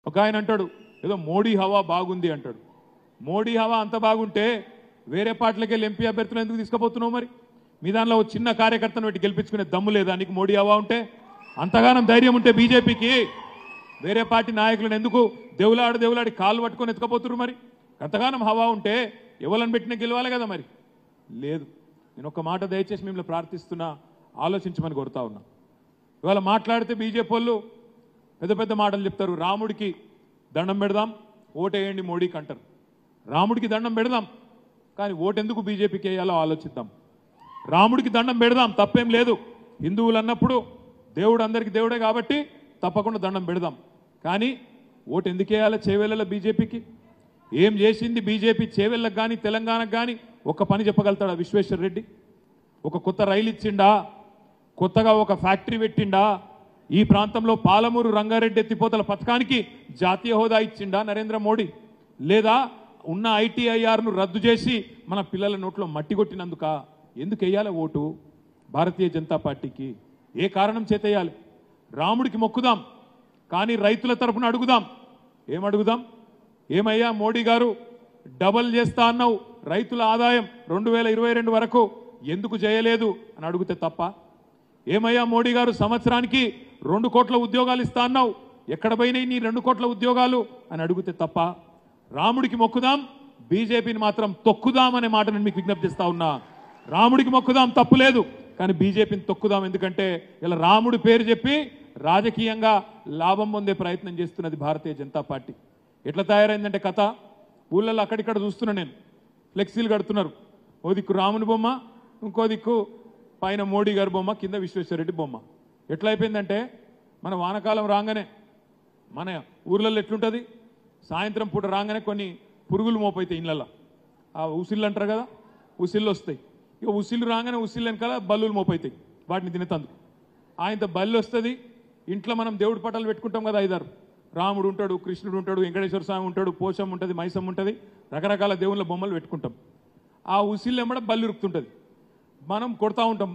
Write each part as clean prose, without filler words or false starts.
ఒక ఆయన అంటాడు ఏదో మోడీ హవా బాగుంది అంటాడు. మోడీ హవా అంత బాగుంటే వేరే పార్టీలకి వెళ్ళి ఎంపీ అభ్యర్థులు ఎందుకు తీసుకుపోతున్నావు? మరి మీ దానిలో ఒక చిన్న కార్యకర్తను పెట్టి గెలిపించుకునే దమ్ము లేదా నీకు? మోడీ హవా ఉంటే, అంతగానం ధైర్యం ఉంటే బీజేపీకి వేరే పార్టీ నాయకులను ఎందుకు దేవులాడి కాళ్ళు పట్టుకొని ఎత్తుకపోతున్నారు? మరి అంతగానం హవా ఉంటే ఎవరిని పెట్టినా గెలవాలి కదా. మరి లేదు. నేను ఒక మాట దయచేసి మిమ్మల్ని ప్రార్థిస్తున్నా, ఆలోచించమని కోరుతా ఉన్నా. ఇవాళ మాట్లాడితే బీజేపీ వాళ్ళు పెద్ద పెద్ద మాటలు చెప్తారు. రాముడికి దండం పెడదాం, ఓటేయండి మోడీకి అంటారు. రాముడికి దండం పెడదాం, కానీ ఓటెందుకు బీజేపీకి వేయాలో ఆలోచిద్దాం. రాముడికి దండం పెడదాం, తప్పేం లేదు. హిందువులు అన్నప్పుడు దేవుడు అందరికీ దేవుడే కాబట్టి తప్పకుండా దండం పెడదాం. కానీ ఓటు ఎందుకు వేయాలో చేవెళ్ళ బీజేపీకి? ఏం చేసింది బీజేపీ చేవెళ్ళకు కానీ తెలంగాణకు కానీ? ఒక్క పని చెప్పగలుగుతాడా విశ్వేశ్వర్ రెడ్డి? ఒక కొత్త రైలు ఇచ్చిండా? కొత్తగా ఒక ఫ్యాక్టరీ పెట్టిండా? ఈ ప్రాంతంలో పాలమూరు రంగారెడ్డి ఎత్తిపోతల పథకానికి జాతీయ హోదా ఇచ్చిండా నరేంద్ర మోడీ? లేదా ఉన్న ఐటీఐఆర్ను రద్దు చేసి మన పిల్లల నోట్లో మట్టి కొట్టినందుక? ఎందుకు వేయాలి ఓటు భారతీయ జనతా పార్టీకి? ఏ కారణం చేత వేయాలి? రాముడికి మొక్కుదాం, కానీ రైతుల తరపున అడుగుదాం. ఏమడుగుదాం? ఏమయ్యా మోడీ గారు, డబల్ చేస్తా అన్నావు రైతుల ఆదాయం 2022 వరకు, ఎందుకు చేయలేదు అని అడిగితే తప్ప? ఏమయ్యా మోడీ గారు, సంవత్సరానికి 2 కోట్ల ఉద్యోగాలు ఇస్తా అన్నావు, ఎక్కడ పోయినాయి నీ 2 కోట్ల ఉద్యోగాలు అని అడిగితే తప్ప? రాముడికి మొక్కుదాం, బీజేపీని మాత్రం తొక్కుదాం అనే మాట నేను మీకు విజ్ఞప్తి చేస్తా ఉన్నా. రాముడికి మొక్కుదాం తప్పులేదు, కానీ బీజేపీని తొక్కుదాం. ఎందుకంటే ఇలా రాముడి పేరు చెప్పి రాజకీయంగా లాభం పొందే ప్రయత్నం చేస్తున్నది భారతీయ జనతా పార్టీ. ఎట్లా తయారైందంటే కథ, ఊళ్ళల్లో అక్కడిక్కడ చూస్తున్నా నేను, ఫ్లెక్సీలు కడుతున్నారు. ఓ దిక్కు రాముని బొమ్మ, ఇంకో దిక్కు పైన మోడీ గారి బొమ్మ, కింద విశ్వేశ్వరరెడ్డి బొమ్మ. ఎట్లా అయిపోయిందంటే మన వానకాలం రాగానే మన ఊర్లలో ఎట్లుంటుంది, సాయంత్రం పూట రాగానే కొన్ని పురుగులు మోపైతాయి ఇళ్ళల్లో. ఆ ఉసిళ్ళు అంటారు కదా, ఉసిళ్ళు వస్తాయి. ఇక ఉసిళ్ళు రాగానే ఉసిళ్ళు వెనకాల బల్లులు మోపైతాయి వాటిని తినేతందుకు. ఆయనతో బల్లి వస్తుంది. ఇంట్లో మనం దేవుడి పటాలు పెట్టుకుంటాం కదా, 5-6. రాముడు ఉంటాడు, కృష్ణుడు ఉంటాడు, వెంకటేశ్వర స్వామి ఉంటాడు, పోషం ఉంటుంది, మైసం ఉంటుంది, రకరకాల దేవుళ్ళ బొమ్మలు పెట్టుకుంటాం. ఆ ఉసిళ్ళు ఎమ్మడ బల్లి ఉరుకుతుంటుంది. మనం కొడతా ఉంటాం,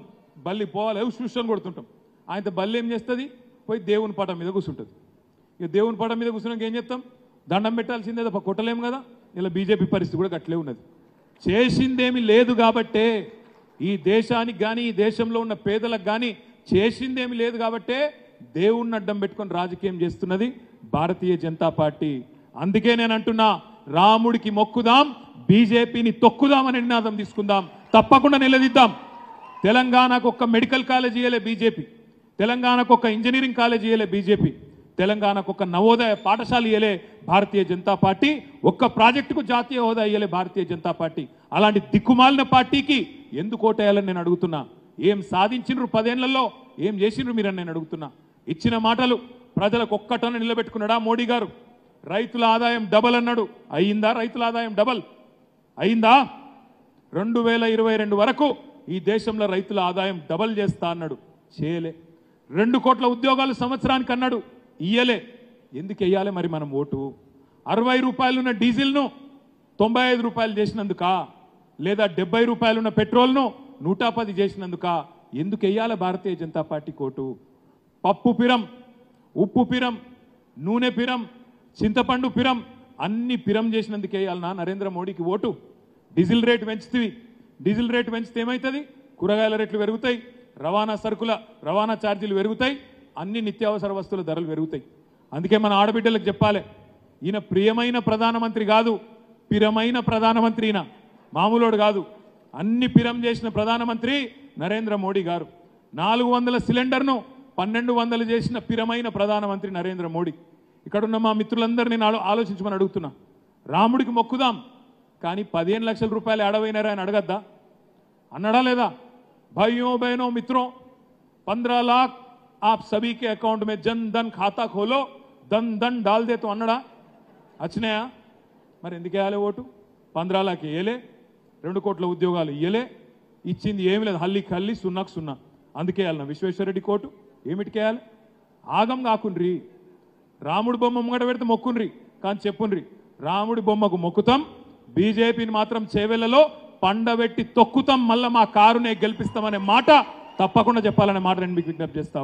బల్లి పోవాలి చూసుకొని కొడుతుంటాం. ఆయనతో బల్లి ఏం చేస్తుంది, పోయి దేవుని పటం మీద కూర్చుంటుంది. ఇక దేవుని పటం మీద కూర్చున్నాక ఏం చేస్తాం, దండం పెట్టాల్సిందే తప్ప కొట్టలేము కదా. ఇలా బీజేపీ పరిస్థితి కూడా అట్లే ఉన్నది. చేసిందేమి లేదు కాబట్టే ఈ దేశానికి కానీ ఈ దేశంలో ఉన్న పేదలకు కానీ చేసిందేమి లేదు కాబట్టే దేవుణ్ణి అడ్డం పెట్టుకొని రాజకీయం చేస్తున్నది భారతీయ జనతా పార్టీ. అందుకే నేను అంటున్నా, రాముడికి మొక్కుదాం, బీజేపీని తొక్కుదామని నినాదం తీసుకుందాం, తప్పకుండా నిలదీద్దాం. తెలంగాణకు ఒక్క మెడికల్ కాలేజ్ ఇయ్యలే బీజేపీ, తెలంగాణకు ఒక్క ఇంజనీరింగ్ కాలేజ్ ఇయ్యలే బీజేపీ, తెలంగాణకు ఒక నవోదయ పాఠశాల ఇయ్యలే భారతీయ జనతా పార్టీ, ఒక్క ప్రాజెక్టుకు జాతీయ హోదా ఇయ్యలే భారతీయ జనతా పార్టీ. అలాంటి దిక్కుమాలిన పార్టీకి ఎందుకు ఓటేయాలని నేను అడుగుతున్నా. ఏం సాధించినరు 10 ఏళ్లలో, ఏం చేసినరు మీరని నేను అడుగుతున్నా. ఇచ్చిన మాటలు ప్రజలకు ఒక్కటన నిలబెట్టుకున్నాడా మోడీ గారు? రైతుల ఆదాయం డబల్ అన్నాడు, అయిందా? రైతుల ఆదాయం డబల్ అయిందా? 2022 వరకు ఈ దేశంలో రైతుల ఆదాయం డబల్ చేస్తా అన్నాడు, చేయలే. 2 కోట్ల ఉద్యోగాలు సంవత్సరానికి అన్నాడు, ఇయ్యలే. ఎందుకు వెయ్యాలి మరి మనం ఓటు? 60 రూపాయలున్న డీజిల్ను 95 రూపాయలు చేసినందుక, లేదా 70 రూపాయలున్న పెట్రోల్ను 110 చేసినందుక ఎందుకు వెయ్యాలి భారతీయ జనతా పార్టీ ఓటు? పప్పు పిరం, ఉప్పు పిరం, నూనె పిరం, చింతపండు పిరం, అన్ని పిరం చేసినందుకు వేయాలనా నరేంద్ర మోడీకి ఓటు? డీజిల్ రేటు పెంచుతుంది. డీజిల్ రేటు పెంచితే ఏమవుతుంది? కూరగాయల రేట్లు పెరుగుతాయి, రవాణా సరుకుల రవాణా ఛార్జీలు పెరుగుతాయి, అన్ని నిత్యావసర వస్తువుల ధరలు పెరుగుతాయి. అందుకే మన ఆడబిడ్డలకు చెప్పాలి, ఈయన ప్రియమైన ప్రధానమంత్రి కాదు, పిరమైన ప్రధానమంత్రి. ఈయన మామూలోడు కాదు, అన్ని పిరం చేసిన ప్రధానమంత్రి నరేంద్ర మోడీ గారు. 400 సిలిండర్ను 1200 చేసిన పిరమైన ప్రధానమంత్రి నరేంద్ర మోడీ. ఇక్కడున్న మా మిత్రులందరినీ నేను ఆలోచించమని అడుగుతున్నా. రాముడికి మొక్కుదాం, కానీ 15 లక్షల రూపాయలు ఏడవైనారా అని అడగద్దా? అన్నాడా లేదా? भाइयों बहनों मित्रों, 15 लाख आप सभी के अकाउंट में जन धन खाता खोलो, धन धन डाल दे तो అన్నడా? వచ్చినాయా? మరి ఎందుకు వేయాలి ఓటు? 15 లాఖ వేయలే, 2 కోట్ల ఉద్యోగాలు ఇయ్యలే, ఇచ్చింది ఏమి లేదు, హల్లికి హల్లి, సున్నాకు సున్నా. అందుకే వేయాలన్నా విశ్వేశ్వరరెడ్డి కోటు? ఏమిటికి వేయాలి? ఆగం కాకుండ్రి. రాముడి బొమ్మ ముంగట పెడితే మొక్కుండ్రి, కానీ చెప్పుండ్రి రాముడి బొమ్మకు మొక్కుతాం, బీజేపీని మాత్రం చేవెళ్లలో పండబెట్టి తొక్కుతాం, మళ్ళా మా కారునే గెలిపిస్తామనే మాట తప్పకుండా చెప్పాలనే మాట నేను మీకు విజ్ఞప్తి చేస్తా ఉన్నాను.